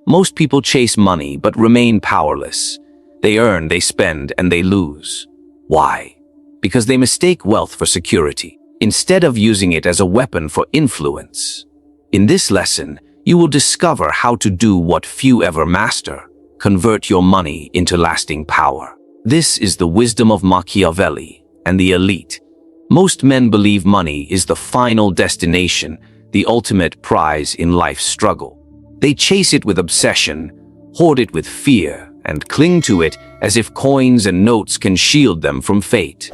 Most people chase money but remain powerless. They earn, they spend, and they lose. Why? Because they mistake wealth for security, instead of using it as a weapon for influence. In this lesson, you will discover how to do what few ever master: convert your money into lasting power. This is the wisdom of Machiavelli and the elite. Most men believe money is the final destination, the ultimate prize in life's struggle. They chase it with obsession, hoard it with fear, and cling to it as if coins and notes can shield them from fate.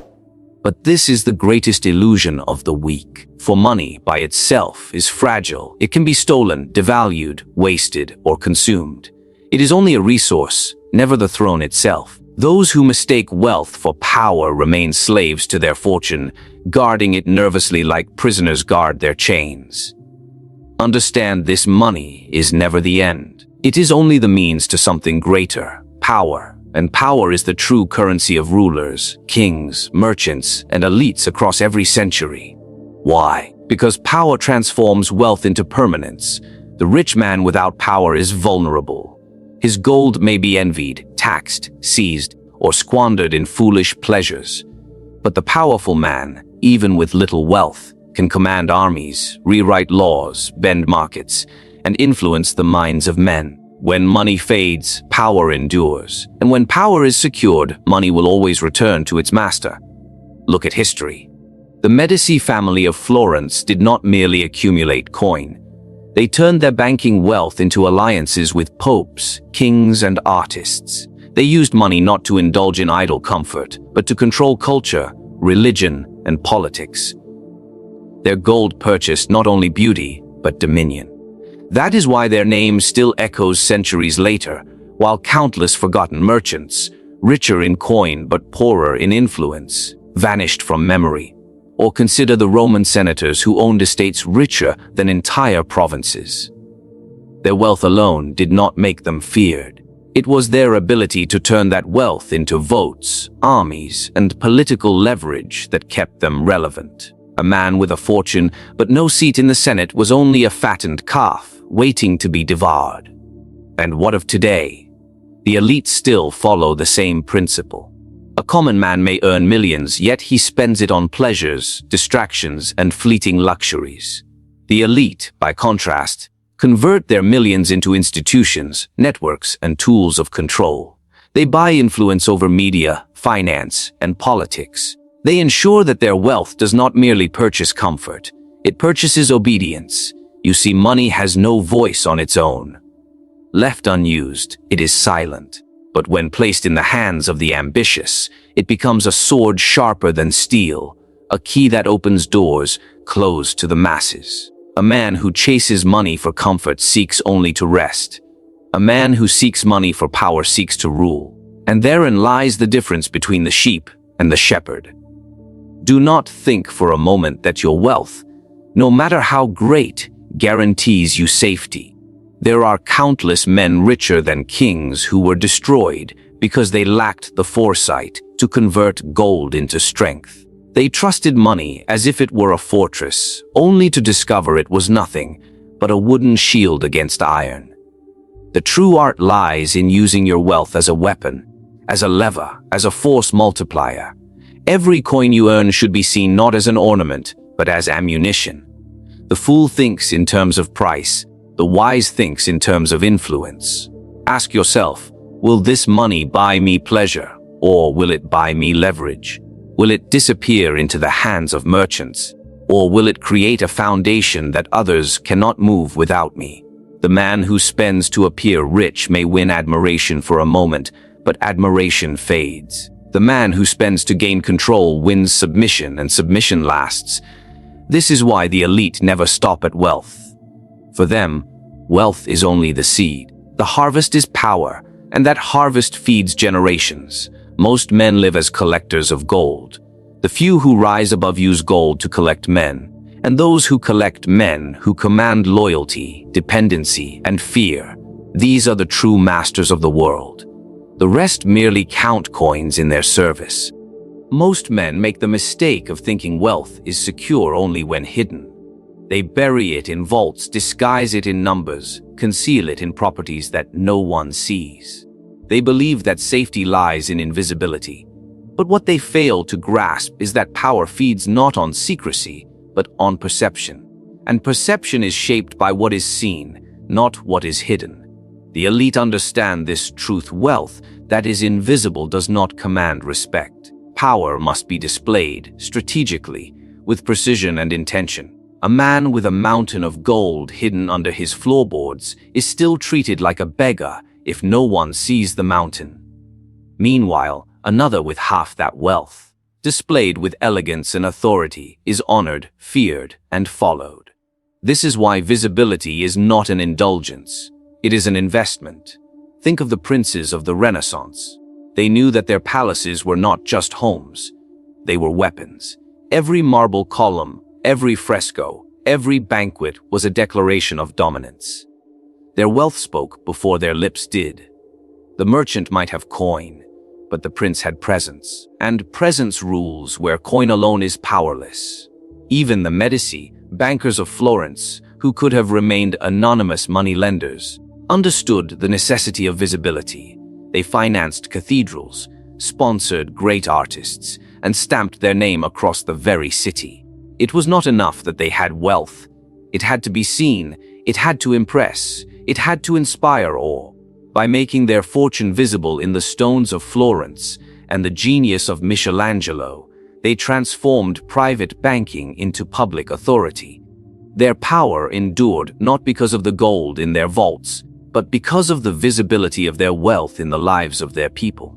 But this is the greatest illusion of the weak. For money by itself is fragile. It can be stolen, devalued, wasted, or consumed. It is only a resource, never the throne itself. Those who mistake wealth for power remain slaves to their fortune, guarding it nervously like prisoners guard their chains. Understand this: money is never the end. It is only the means to something greater, power. And power is the true currency of rulers, kings, merchants, and elites across every century. Why? Because power transforms wealth into permanence. The rich man without power is vulnerable. His gold may be envied, taxed, seized, or squandered in foolish pleasures. But the powerful man, even with little wealth, can command armies, rewrite laws, bend markets, and influence the minds of men. When money fades, power endures. And when power is secured, money will always return to its master. Look at history. The Medici family of Florence did not merely accumulate coin. They turned their banking wealth into alliances with popes, kings, and artists. They used money not to indulge in idle comfort, but to control culture, religion, and politics. Their gold purchased not only beauty, but dominion. That is why their name still echoes centuries later, while countless forgotten merchants, richer in coin but poorer in influence, vanished from memory. Or consider the Roman senators who owned estates richer than entire provinces. Their wealth alone did not make them feared. It was their ability to turn that wealth into votes, armies, and political leverage that kept them relevant. A man with a fortune but no seat in the Senate was only a fattened calf, waiting to be devoured. And what of today? The elite still follow the same principle. A common man may earn millions, yet he spends it on pleasures, distractions, and fleeting luxuries. The elite, by contrast, convert their millions into institutions, networks, and tools of control. They buy influence over media, finance, and politics. They ensure that their wealth does not merely purchase comfort, it purchases obedience. You see, money has no voice on its own. Left unused, it is silent. But when placed in the hands of the ambitious, it becomes a sword sharper than steel, a key that opens doors closed to the masses. A man who chases money for comfort seeks only to rest. A man who seeks money for power seeks to rule. And therein lies the difference between the sheep and the shepherd. Do not think for a moment that your wealth, no matter how great, guarantees you safety. There are countless men richer than kings who were destroyed because they lacked the foresight to convert gold into strength. They trusted money as if it were a fortress, only to discover it was nothing but a wooden shield against iron. The true art lies in using your wealth as a weapon, as a lever, as a force multiplier. Every coin you earn should be seen not as an ornament, but as ammunition. The fool thinks in terms of price, the wise thinks in terms of influence. Ask yourself, will this money buy me pleasure, or will it buy me leverage? Will it disappear into the hands of merchants, or will it create a foundation that others cannot move without me? The man who spends to appear rich may win admiration for a moment, but admiration fades. The man who spends to gain control wins submission, and submission lasts. This is why the elite never stop at wealth. For them, wealth is only the seed. The harvest is power, and that harvest feeds generations. Most men live as collectors of gold. The few who rise above use gold to collect men, and those who collect men who command loyalty, dependency, and fear. These are the true masters of the world. The rest merely count coins in their service. Most men make the mistake of thinking wealth is secure only when hidden. They bury it in vaults, disguise it in numbers, conceal it in properties that no one sees. They believe that safety lies in invisibility. But what they fail to grasp is that power feeds not on secrecy, but on perception. And perception is shaped by what is seen, not what is hidden. The elite understand this truth: wealth that is invisible does not command respect. Power must be displayed strategically, with precision and intention. A man with a mountain of gold hidden under his floorboards is still treated like a beggar if no one sees the mountain. Meanwhile, another with half that wealth, displayed with elegance and authority, is honored, feared, and followed. This is why visibility is not an indulgence. It is an investment. Think of the princes of the Renaissance. They knew that their palaces were not just homes. They were weapons. Every marble column, every fresco, every banquet was a declaration of dominance. Their wealth spoke before their lips did. The merchant might have coin, but the prince had presence, and presence rules where coin alone is powerless. Even the Medici, bankers of Florence, who could have remained anonymous moneylenders, understood the necessity of visibility. They financed cathedrals, sponsored great artists, and stamped their name across the very city. It was not enough that they had wealth. It had to be seen, it had to impress, it had to inspire awe. By making their fortune visible in the stones of Florence and the genius of Michelangelo, they transformed private banking into public authority. Their power endured not because of the gold in their vaults, but because of the visibility of their wealth in the lives of their people.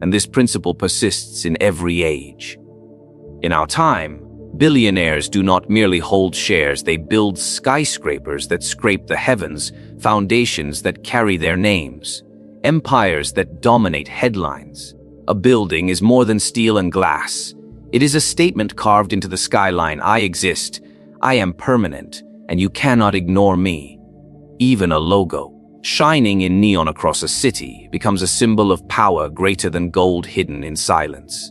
And this principle persists in every age. In our time, billionaires do not merely hold shares, they build skyscrapers that scrape the heavens, foundations that carry their names, empires that dominate headlines. A building is more than steel and glass. It is a statement carved into the skyline: I exist, I am permanent, and you cannot ignore me. Even a logo, shining in neon across a city, becomes a symbol of power greater than gold hidden in silence.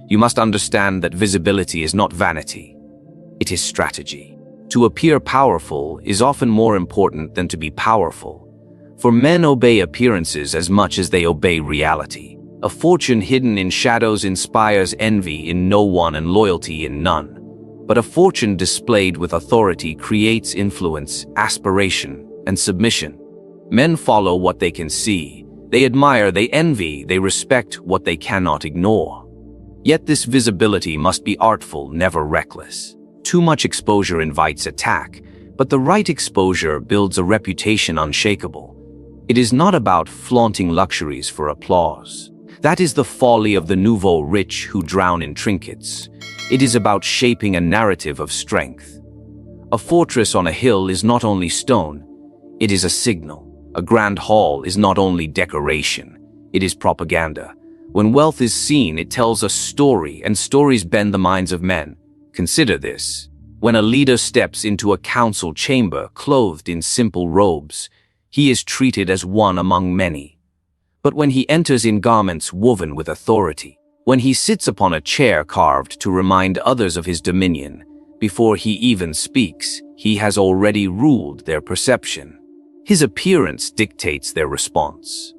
You must understand that visibility is not vanity. It is strategy. To appear powerful is often more important than to be powerful. For men obey appearances as much as they obey reality. A fortune hidden in shadows inspires envy in no one and loyalty in none. But a fortune displayed with authority creates influence, aspiration, and submission. Men follow what they can see. They admire, they envy, they respect what they cannot ignore. Yet this visibility must be artful, never reckless. Too much exposure invites attack, but the right exposure builds a reputation unshakable. It is not about flaunting luxuries for applause. That is the folly of the nouveau rich who drown in trinkets. It is about shaping a narrative of strength. A fortress on a hill is not only stone, it is a signal. A grand hall is not only decoration, it is propaganda. When wealth is seen, it tells a story, and stories bend the minds of men. Consider this. When a leader steps into a council chamber clothed in simple robes, he is treated as one among many. But when he enters in garments woven with authority, when he sits upon a chair carved to remind others of his dominion, before he even speaks, he has already ruled their perception. His appearance dictates their response.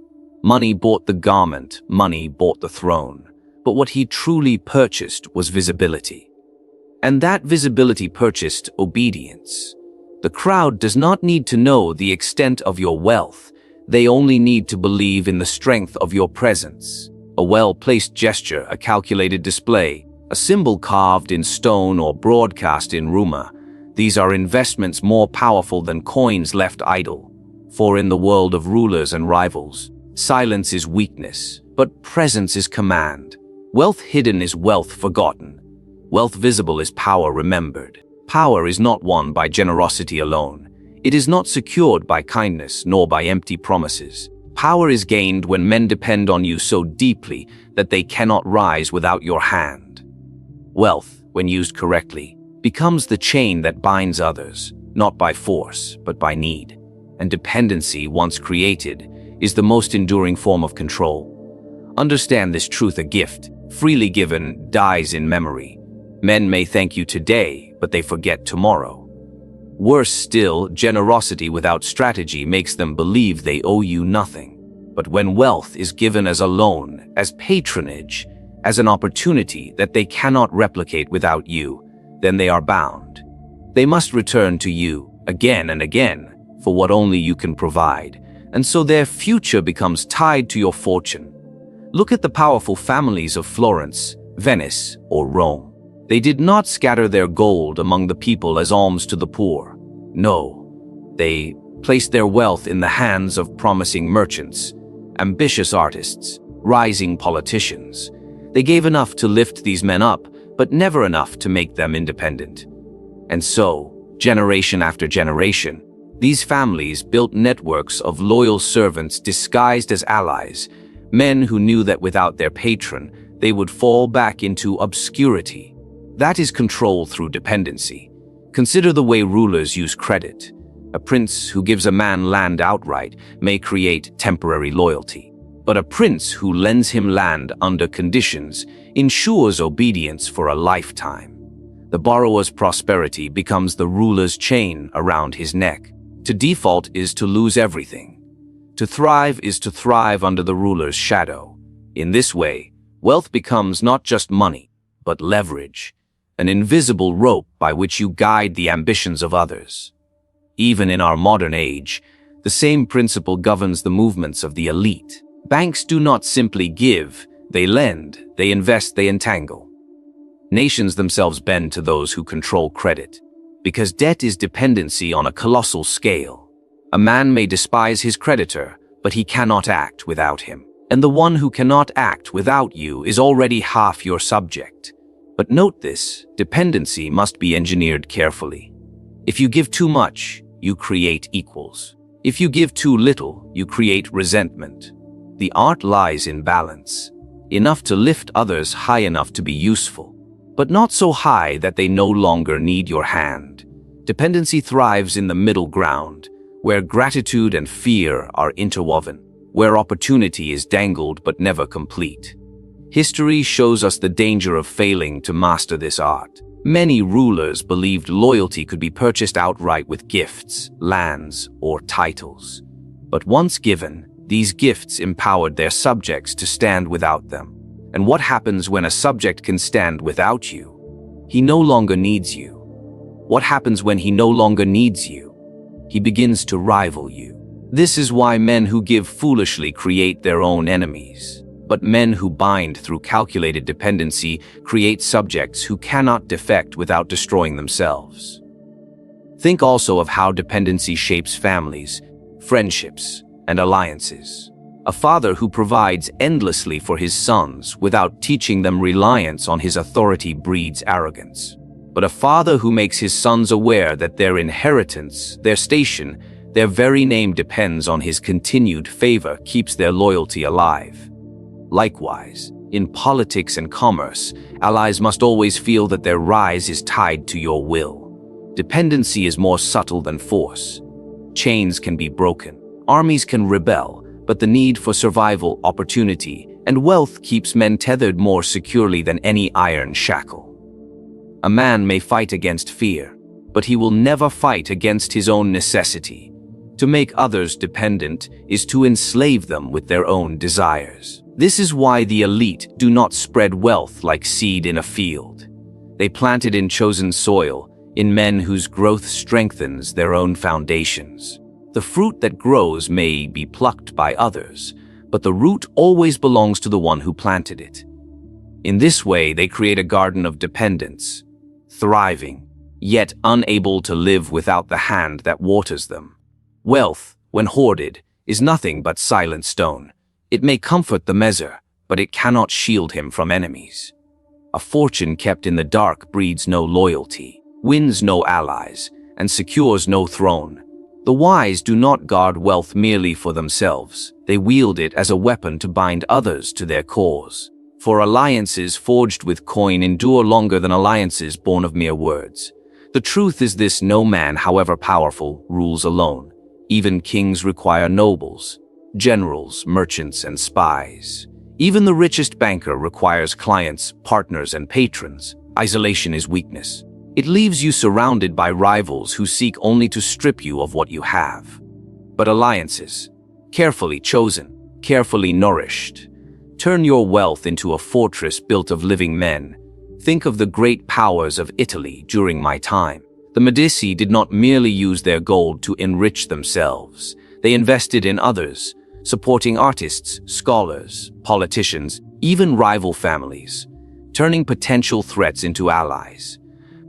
Money bought the garment, money bought the throne, but what he truly purchased was visibility. And that visibility purchased obedience. The crowd does not need to know the extent of your wealth, they only need to believe in the strength of your presence. A well-placed gesture, a calculated display, a symbol carved in stone or broadcast in rumor, these are investments more powerful than coins left idle. For in the world of rulers and rivals, silence is weakness, but presence is command. Wealth hidden is wealth forgotten. Wealth visible is power remembered. Power is not won by generosity alone. It is not secured by kindness nor by empty promises. Power is gained when men depend on you so deeply that they cannot rise without your hand. Wealth, when used correctly, becomes the chain that binds others, not by force, but by need. And dependency, once created, is the most enduring form of control. Understand this truth: a gift, freely given, dies in memory. Men may thank you today, but they forget tomorrow. Worse still, generosity without strategy makes them believe they owe you nothing. But when wealth is given as a loan, as patronage, as an opportunity that they cannot replicate without you, then they are bound. They must return to you again and again for what only you can provide, and so their future becomes tied to your fortune. Look at the powerful families of Florence, Venice, or Rome. They did not scatter their gold among the people as alms to the poor. No, they placed their wealth in the hands of promising merchants, ambitious artists, rising politicians. They gave enough to lift these men up, but never enough to make them independent. And so, generation after generation, these families built networks of loyal servants disguised as allies, men who knew that without their patron, they would fall back into obscurity. That is control through dependency. Consider the way rulers use credit. A prince who gives a man land outright may create temporary loyalty, but a prince who lends him land under conditions ensures obedience for a lifetime. The borrower's prosperity becomes the ruler's chain around his neck. To default is to lose everything. To thrive is to thrive under the ruler's shadow. In this way, wealth becomes not just money, but leverage, an invisible rope by which you guide the ambitions of others. Even in our modern age, the same principle governs the movements of the elite. Banks do not simply give, they lend, they invest, they entangle. Nations themselves bend to those who control credit, because debt is dependency on a colossal scale. A man may despise his creditor, but he cannot act without him. And the one who cannot act without you is already half your subject. But note this, dependency must be engineered carefully. If you give too much, you create equals. If you give too little, you create resentment. The art lies in balance, enough to lift others high enough to be useful, but not so high that they no longer need your hand. Dependency thrives in the middle ground, where gratitude and fear are interwoven, where opportunity is dangled but never complete. History shows us the danger of failing to master this art. Many rulers believed loyalty could be purchased outright with gifts, lands, or titles. But once given, these gifts empowered their subjects to stand without them. And what happens when a subject can stand without you? He no longer needs you. What happens when he no longer needs you? He begins to rival you. This is why men who give foolishly create their own enemies. But men who bind through calculated dependency create subjects who cannot defect without destroying themselves. Think also of how dependency shapes families, friendships, and alliances. A father who provides endlessly for his sons without teaching them reliance on his authority breeds arrogance. But a father who makes his sons aware that their inheritance, their station, their very name depends on his continued favor keeps their loyalty alive. Likewise, in politics and commerce, allies must always feel that their rise is tied to your will. Dependency is more subtle than force. Chains can be broken, armies can rebel, but the need for survival, opportunity, and wealth keeps men tethered more securely than any iron shackle. A man may fight against fear, but he will never fight against his own necessity. To make others dependent is to enslave them with their own desires. This is why the elite do not spread wealth like seed in a field. They plant it in chosen soil, in men whose growth strengthens their own foundations. The fruit that grows may be plucked by others, but the root always belongs to the one who planted it. In this way, they create a garden of dependence, thriving, yet unable to live without the hand that waters them. Wealth, when hoarded, is nothing but silent stone. It may comfort the miser, but it cannot shield him from enemies. A fortune kept in the dark breeds no loyalty, wins no allies, and secures no throne. The wise do not guard wealth merely for themselves. They wield it as a weapon to bind others to their cause. For alliances forged with coin endure longer than alliances born of mere words. The truth is this: no man, however powerful, rules alone. Even kings require nobles, generals, merchants, and spies. Even the richest banker requires clients, partners, and patrons. Isolation is weakness. It leaves you surrounded by rivals who seek only to strip you of what you have. But alliances, carefully chosen, carefully nourished, turn your wealth into a fortress built of living men. Think of the great powers of Italy during my time. The Medici did not merely use their gold to enrich themselves. They invested in others, supporting artists, scholars, politicians, even rival families, turning potential threats into allies.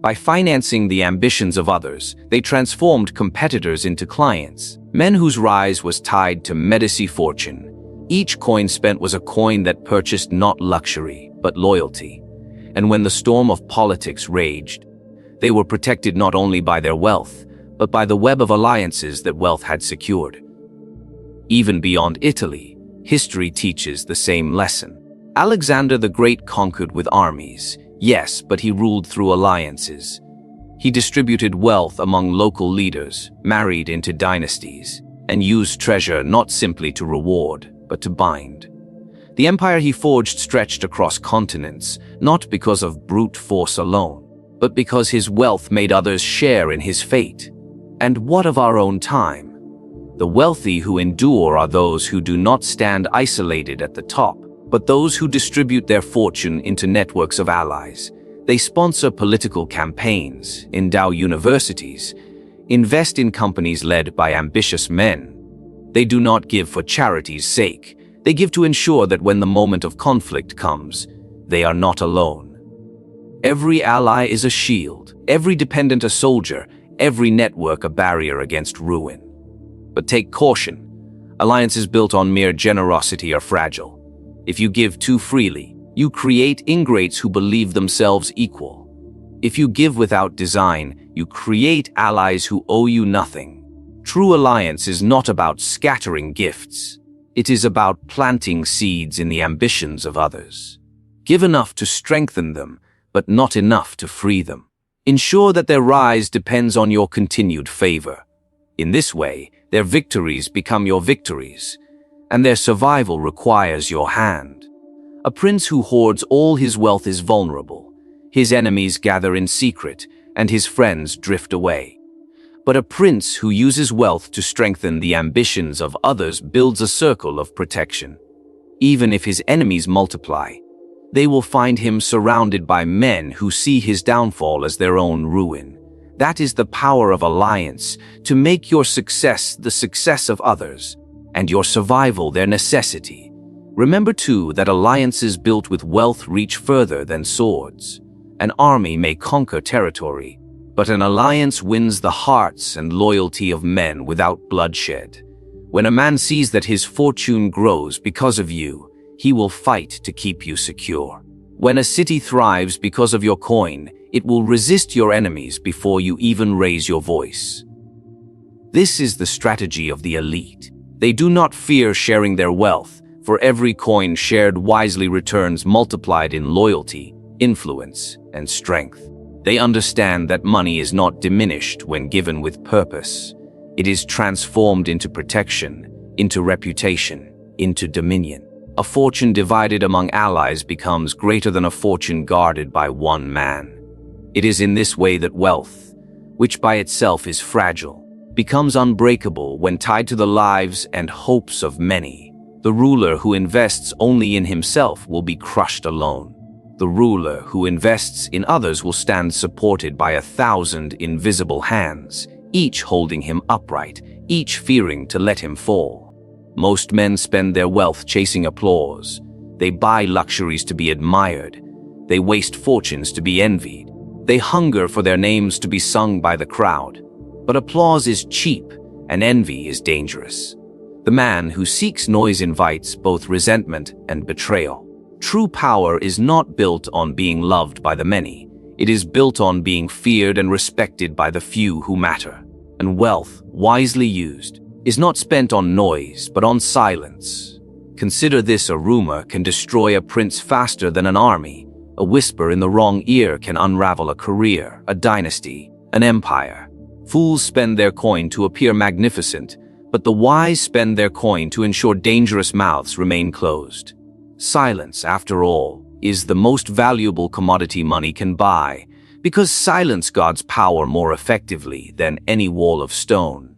By financing the ambitions of others, they transformed competitors into clients, men whose rise was tied to Medici fortune. Each coin spent was a coin that purchased not luxury, but loyalty. And when the storm of politics raged, they were protected not only by their wealth, but by the web of alliances that wealth had secured. Even beyond Italy, history teaches the same lesson. Alexander the Great conquered with armies, yes, but he ruled through alliances. He distributed wealth among local leaders, married into dynasties, and used treasure not simply to reward, but to bind. The empire he forged stretched across continents, not because of brute force alone, but because his wealth made others share in his fate. And what of our own time? The wealthy who endure are those who do not stand isolated at the top, but those who distribute their fortune into networks of allies. They sponsor political campaigns, endow universities, invest in companies led by ambitious men. They do not give for charity's sake. They give to ensure that when the moment of conflict comes, they are not alone. Every ally is a shield, every dependent a soldier, every network a barrier against ruin. But take caution. Alliances built on mere generosity are fragile. If you give too freely, you create ingrates who believe themselves equal. If you give without design, you create allies who owe you nothing. True alliance is not about scattering gifts. It is about planting seeds in the ambitions of others. Give enough to strengthen them, but not enough to free them. Ensure that their rise depends on your continued favor. In this way, their victories become your victories, and their survival requires your hand. A prince who hoards all his wealth is vulnerable. His enemies gather in secret, and his friends drift away. But a prince who uses wealth to strengthen the ambitions of others builds a circle of protection. Even if his enemies multiply, they will find him surrounded by men who see his downfall as their own ruin. That is the power of alliance, to make your success the success of others, and your survival their necessity. Remember too that alliances built with wealth reach further than swords. An army may conquer territory, but an alliance wins the hearts and loyalty of men without bloodshed. When a man sees that his fortune grows because of you, he will fight to keep you secure. When a city thrives because of your coin, it will resist your enemies before you even raise your voice. This is the strategy of the elite. They do not fear sharing their wealth, for every coin shared wisely returns multiplied in loyalty, influence, and strength. They understand that money is not diminished when given with purpose. It is transformed into protection, into reputation, into dominion. A fortune divided among allies becomes greater than a fortune guarded by one man. It is in this way that wealth, which by itself is fragile, becomes unbreakable when tied to the lives and hopes of many. The ruler who invests only in himself will be crushed alone. The ruler who invests in others will stand supported by 1,000 invisible hands, each holding him upright, each fearing to let him fall. Most men spend their wealth chasing applause. They buy luxuries to be admired. They waste fortunes to be envied. They hunger for their names to be sung by the crowd. But applause is cheap, and envy is dangerous. The man who seeks noise invites both resentment and betrayal. True power is not built on being loved by the many. It is built on being feared and respected by the few who matter. And wealth, wisely used, is not spent on noise, but on silence. Consider this: a rumor can destroy a prince faster than an army. A whisper in the wrong ear can unravel a career, a dynasty, an empire. Fools spend their coin to appear magnificent, but the wise spend their coin to ensure dangerous mouths remain closed. Silence, after all, is the most valuable commodity money can buy, Because silence guards power more effectively than any wall of stone.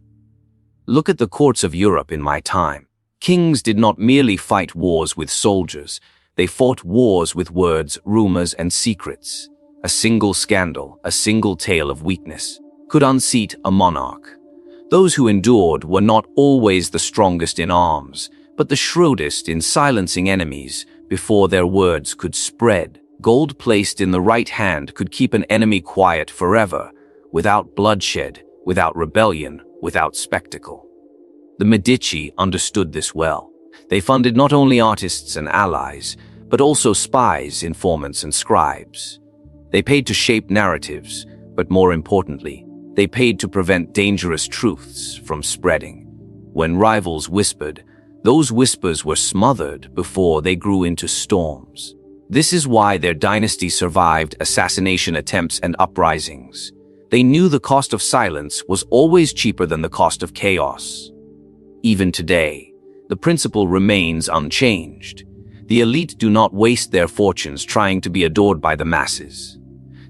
Look at the courts of Europe in my time. Kings did not merely fight wars with soldiers, they fought wars with words, rumors, and secrets. A single scandal, a single tale of weakness, could unseat a monarch. Those who endured were not always the strongest in arms, but the shrewdest in silencing enemies before their words could spread. Gold placed in the right hand could keep an enemy quiet forever, without bloodshed, without rebellion, without spectacle. The Medici understood this well. They funded not only artists and allies, but also spies, informants, and scribes. They paid to shape narratives, but more importantly, they paid to prevent dangerous truths from spreading. When rivals whispered, those whispers were smothered before they grew into storms. This is why their dynasty survived assassination attempts and uprisings. They knew the cost of silence was always cheaper than the cost of chaos. Even today, the principle remains unchanged. The elite do not waste their fortunes trying to be adored by the masses.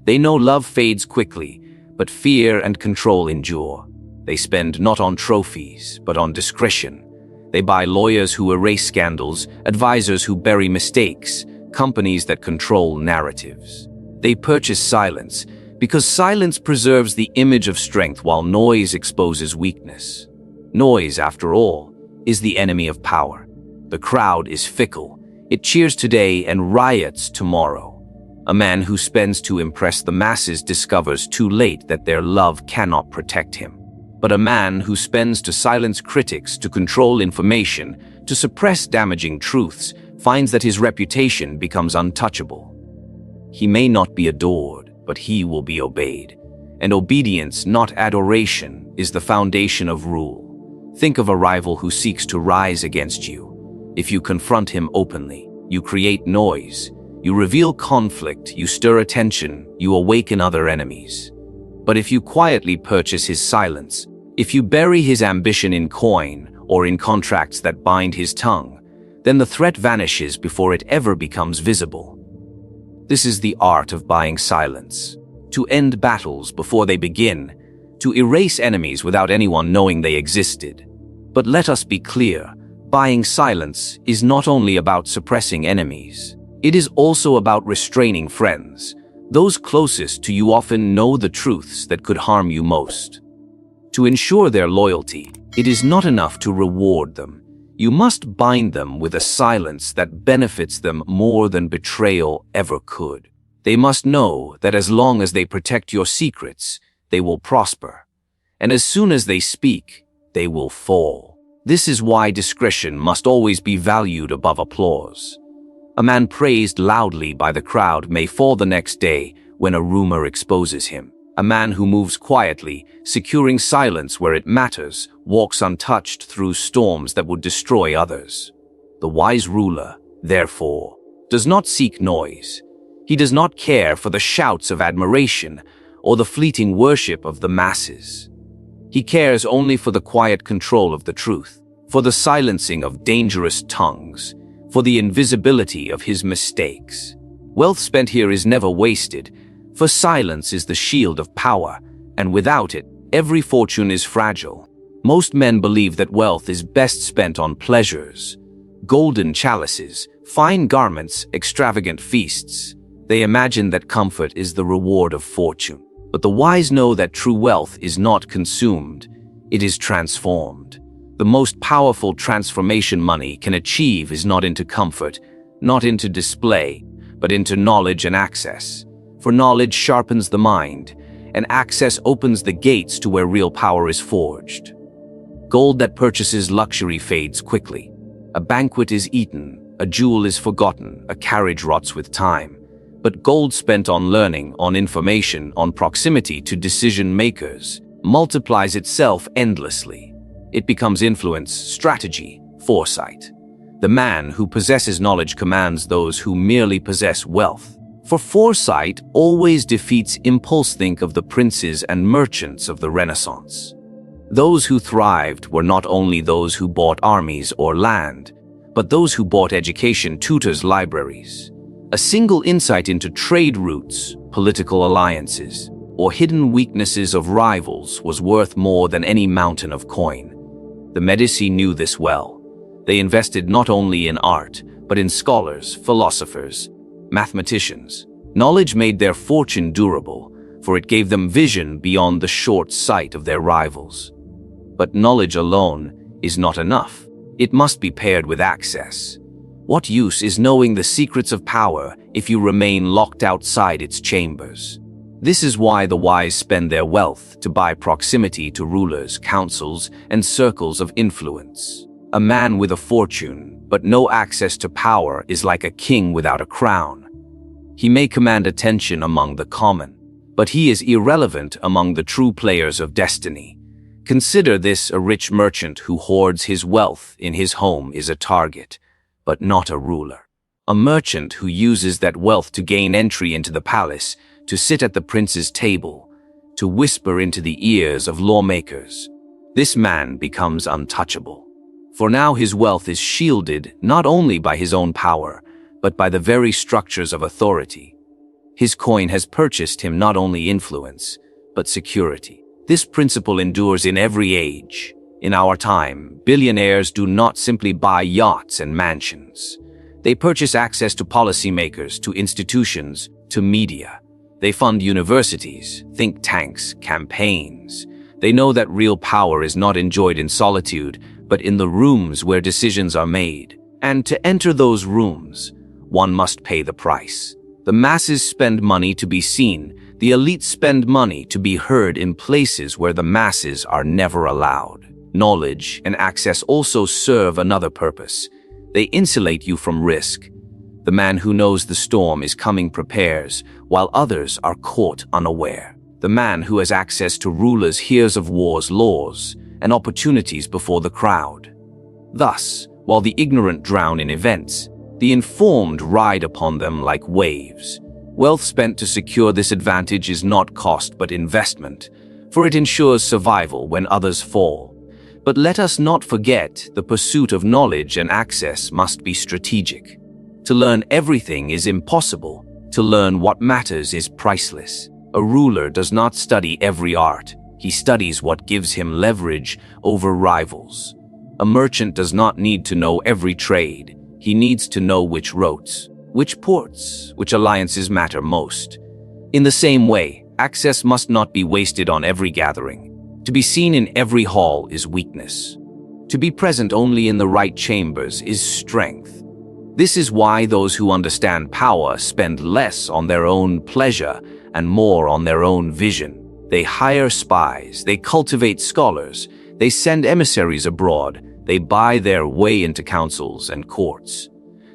They know love fades quickly, but fear and control endure. They spend not on trophies, but on discretion. They buy lawyers who erase scandals, advisors who bury mistakes, companies that control narratives. They purchase silence because silence preserves the image of strength while noise exposes weakness. Noise, after all, is the enemy of power. The crowd is fickle. It cheers today and riots tomorrow. A man who spends to impress the masses discovers too late that their love cannot protect him. But a man who spends to silence critics, to control information, to suppress damaging truths, finds that his reputation becomes untouchable. He may not be adored, but he will be obeyed. And obedience, not adoration, is the foundation of rule. Think of a rival who seeks to rise against you. If you confront him openly, you create noise, you reveal conflict, you stir attention, you awaken other enemies. But if you quietly purchase his silence, if you bury his ambition in coin or in contracts that bind his tongue, then the threat vanishes before it ever becomes visible. This is the art of buying silence. To end battles before they begin, to erase enemies without anyone knowing they existed. But let us be clear, buying silence is not only about suppressing enemies. It is also about restraining friends. Those closest to you often know the truths that could harm you most. To ensure their loyalty, it is not enough to reward them. You must bind them with a silence that benefits them more than betrayal ever could. They must know that as long as they protect your secrets, they will prosper. And as soon as they speak, they will fall. This is why discretion must always be valued above applause. A man praised loudly by the crowd may fall the next day when a rumor exposes him. A man who moves quietly, securing silence where it matters, walks untouched through storms that would destroy others. The wise ruler, therefore, does not seek noise. He does not care for the shouts of admiration or the fleeting worship of the masses. He cares only for the quiet control of the truth, for the silencing of dangerous tongues, for the invisibility of his mistakes. Wealth spent here is never wasted, for silence is the shield of power, and without it, every fortune is fragile. Most men believe that wealth is best spent on pleasures, golden chalices, fine garments, extravagant feasts. They imagine that comfort is the reward of fortune. But the wise know that true wealth is not consumed, it is transformed. The most powerful transformation money can achieve is not into comfort, not into display, but into knowledge and access. For knowledge sharpens the mind, and access opens the gates to where real power is forged. Gold that purchases luxury fades quickly. A banquet is eaten, a jewel is forgotten, a carriage rots with time. But gold spent on learning, on information, on proximity to decision makers, multiplies itself endlessly. It becomes influence, strategy, foresight. The man who possesses knowledge commands those who merely possess wealth. For foresight always defeats impulse. Think of the princes and merchants of the Renaissance. Those who thrived were not only those who bought armies or land, but those who bought education, tutors, libraries. A single insight into trade routes political alliances, or hidden weaknesses of rivals was worth more than any mountain of coin. The Medici knew this well. They invested not only in art, but in scholars, philosophers, mathematicians. Knowledge made their fortune durable, for it gave them vision beyond the short sight of their rivals. But knowledge alone is not enough. It must be paired with access. What use is knowing the secrets of power if you remain locked outside its chambers? This is why the wise spend their wealth to buy proximity to rulers, councils, and circles of influence. A man with a fortune, but no access to power, is like a king without a crown. He may command attention among the common, but he is irrelevant among the true players of destiny. Consider this: a rich merchant who hoards his wealth in his home is a target, but not a ruler. A merchant who uses that wealth to gain entry into the palace, to sit at the prince's table, to whisper into the ears of lawmakers, this man becomes untouchable. For now his wealth is shielded not only by his own power, but by the very structures of authority. His coin has purchased him not only influence, but security. This principle endures in every age. In our time, billionaires do not simply buy yachts and mansions. They purchase access to policymakers, to institutions, to media. They fund universities, think tanks, campaigns. They know that real power is not enjoyed in solitude, but in the rooms where decisions are made. And to enter those rooms, one must pay the price. The masses spend money to be seen. The elites spend money to be heard in places where the masses are never allowed. Knowledge and access also serve another purpose. They insulate you from risk. The man who knows the storm is coming prepares, while others are caught unaware. The man who has access to rulers hears of wars, laws, and opportunities before the crowd. Thus, while the ignorant drown in events, the informed ride upon them like waves. Wealth spent to secure this advantage is not cost but investment, for it ensures survival when others fall. But let us not forget, the pursuit of knowledge and access must be strategic. To learn everything is impossible. To learn what matters is priceless. A ruler does not study every art. He studies what gives him leverage over rivals. A merchant does not need to know every trade. He needs to know which routes, which ports, which alliances matter most. In the same way, access must not be wasted on every gathering. To be seen in every hall is weakness. To be present only in the right chambers is strength. This is why those who understand power spend less on their own pleasure and more on their own vision. They hire spies, they cultivate scholars, they send emissaries abroad, they buy their way into councils and courts.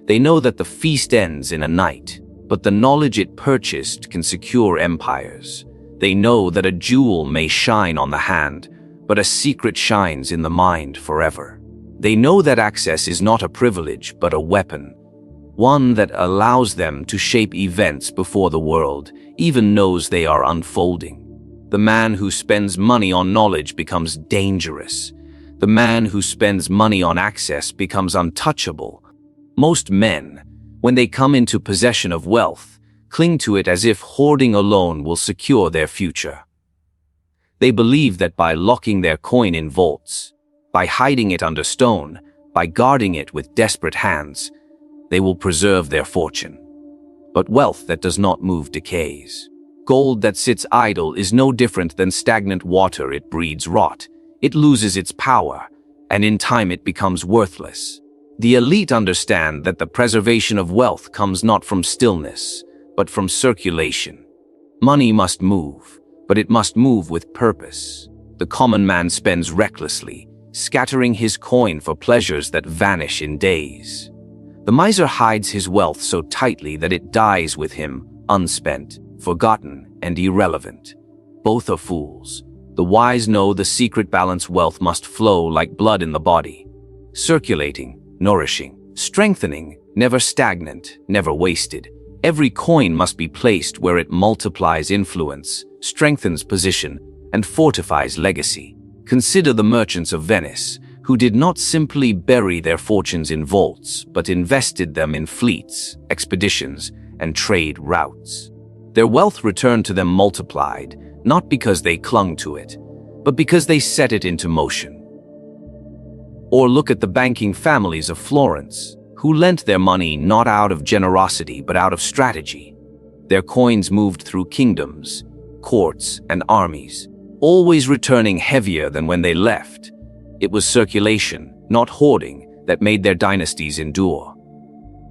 They know that the feast ends in a night, but the knowledge it purchased can secure empires. They know that a jewel may shine on the hand, but a secret shines in the mind forever. They know that access is not a privilege, but a weapon, one that allows them to shape events before the world even knows they are unfolding. The man who spends money on knowledge becomes dangerous. The man who spends money on access becomes untouchable. Most men, when they come into possession of wealth, cling to it as if hoarding alone will secure their future. They believe that by locking their coin in vaults, by hiding it under stone, by guarding it with desperate hands, they will preserve their fortune. But wealth that does not move decays. Gold that sits idle is no different than stagnant water. It breeds rot. It loses its power, and in time it becomes worthless. The elite understand that the preservation of wealth comes not from stillness, but from circulation. Money must move, but it must move with purpose. The common man spends recklessly, scattering his coin for pleasures that vanish in days. The miser hides his wealth so tightly that it dies with him, unspent, forgotten, and irrelevant. Both are fools. The wise know the secret balance. Wealth must flow like blood in the body, circulating, nourishing, strengthening, never stagnant, never wasted. Every coin must be placed where it multiplies influence, strengthens position, and fortifies legacy. Consider the merchants of Venice, who did not simply bury their fortunes in vaults, but invested them in fleets, expeditions, and trade routes. Their wealth returned to them multiplied, not because they clung to it, but because they set it into motion. Or look at the banking families of Florence, who lent their money not out of generosity but out of strategy. Their coins moved through kingdoms, courts, and armies, always returning heavier than when they left. It was circulation, not hoarding, that made their dynasties endure.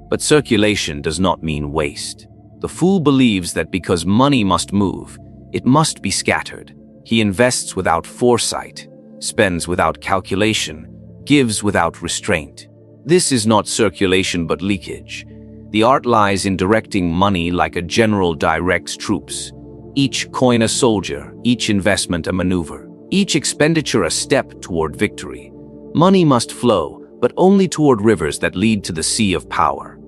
But circulation does not mean waste. The fool believes that because money must move, it must be scattered. He invests without foresight, spends without calculation, gives without restraint. This is not circulation but leakage. The art lies in directing money like a general directs troops. Each coin a soldier, each investment a maneuver, each expenditure a step toward victory. Money must flow, but only toward rivers that lead to the sea of power.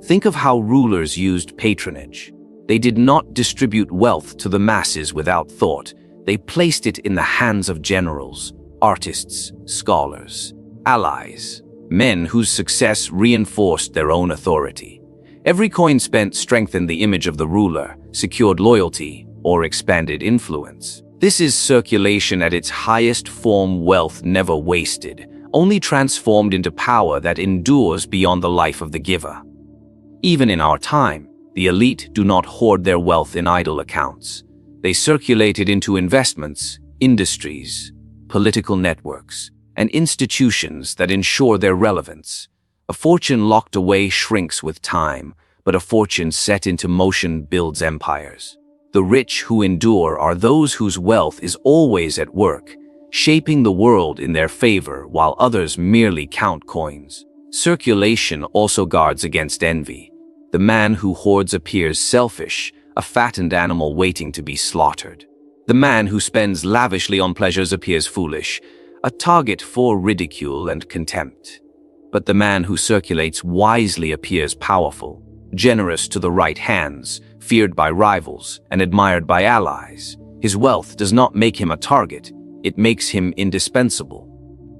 Think of how rulers used patronage. They did not distribute wealth to the masses without thought. They placed it in the hands of generals, artists, scholars, allies, men whose success reinforced their own authority. Every coin spent strengthened the image of the ruler, secured loyalty, or expanded influence. This is circulation at its highest form. Wealth never wasted, only transformed into power that endures beyond the life of the giver. Even in our time, the elite do not hoard their wealth in idle accounts. They circulate it into investments, industries, political networks, and institutions that ensure their relevance. A fortune locked away shrinks with time, but a fortune set into motion builds empires. The rich who endure are those whose wealth is always at work, shaping the world in their favor while others merely count coins. Circulation also guards against envy. The man who hoards appears selfish, a fattened animal waiting to be slaughtered. The man who spends lavishly on pleasures appears foolish, a target for ridicule and contempt. But the man who circulates wisely appears powerful, generous to the right hands, feared by rivals, and admired by allies. His wealth does not make him a target, it makes him indispensable.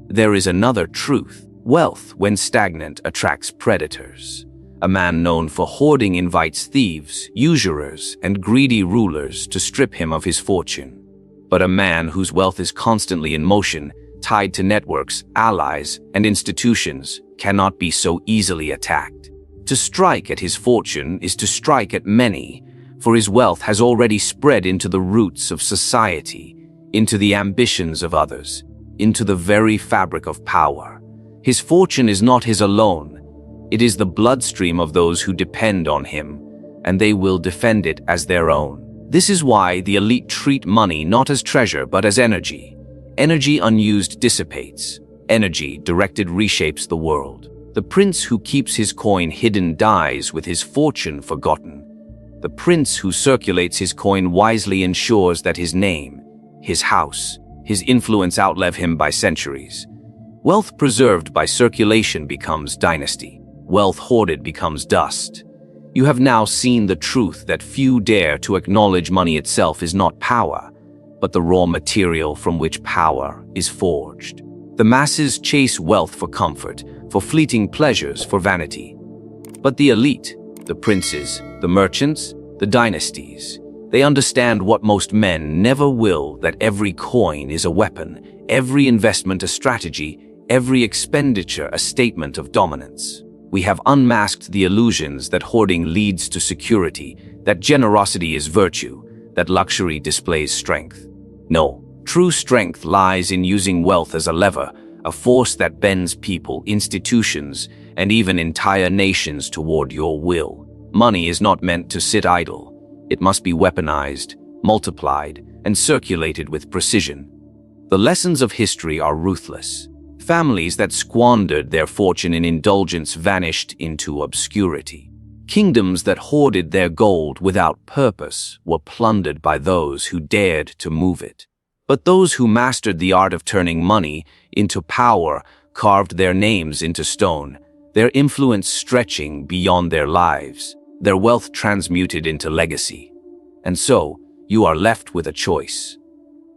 There is another truth. Wealth, when stagnant, attracts predators. A man known for hoarding invites thieves, usurers, and greedy rulers to strip him of his fortune. But a man whose wealth is constantly in motion, tied to networks, allies, and institutions, cannot be so easily attacked. To strike at his fortune is to strike at many, for his wealth has already spread into the roots of society, into the ambitions of others, into the very fabric of power. His fortune is not his alone. It is the bloodstream of those who depend on him, and they will defend it as their own. This is why the elite treat money not as treasure but as energy. Energy unused dissipates. Energy directed reshapes the world. The prince who keeps his coin hidden dies with his fortune forgotten. The prince who circulates his coin wisely ensures that his name, his house, his influence outlive him by centuries. Wealth preserved by circulation becomes dynasty. Wealth hoarded becomes dust. You have now seen the truth that few dare to acknowledge money itself is not power, but the raw material from which power is forged. The masses chase wealth for comfort, for fleeting pleasures, for vanity. But the elite, the princes, the merchants, the dynasties, they understand what most men never will, that every coin is a weapon, every investment a strategy, every expenditure a statement of dominance. We have unmasked the illusions that hoarding leads to security, that generosity is virtue, that luxury displays strength. No, true strength lies in using wealth as a lever, a force that bends people, institutions, and even entire nations toward your will. Money is not meant to sit idle. It must be weaponized, multiplied, and circulated with precision. The lessons of history are ruthless. Families that squandered their fortune in indulgence vanished into obscurity. Kingdoms that hoarded their gold without purpose were plundered by those who dared to move it. But those who mastered the art of turning money into power carved their names into stone, their influence stretching beyond their lives, their wealth transmuted into legacy. And so, you are left with a choice.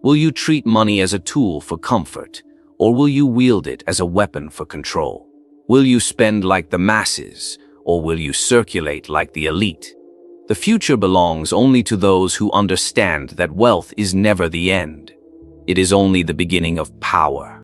Will you treat money as a tool for comfort, or will you wield it as a weapon for control? Will you spend like the masses, or will you circulate like the elite? The future belongs only to those who understand that wealth is never the end. It is only the beginning of power.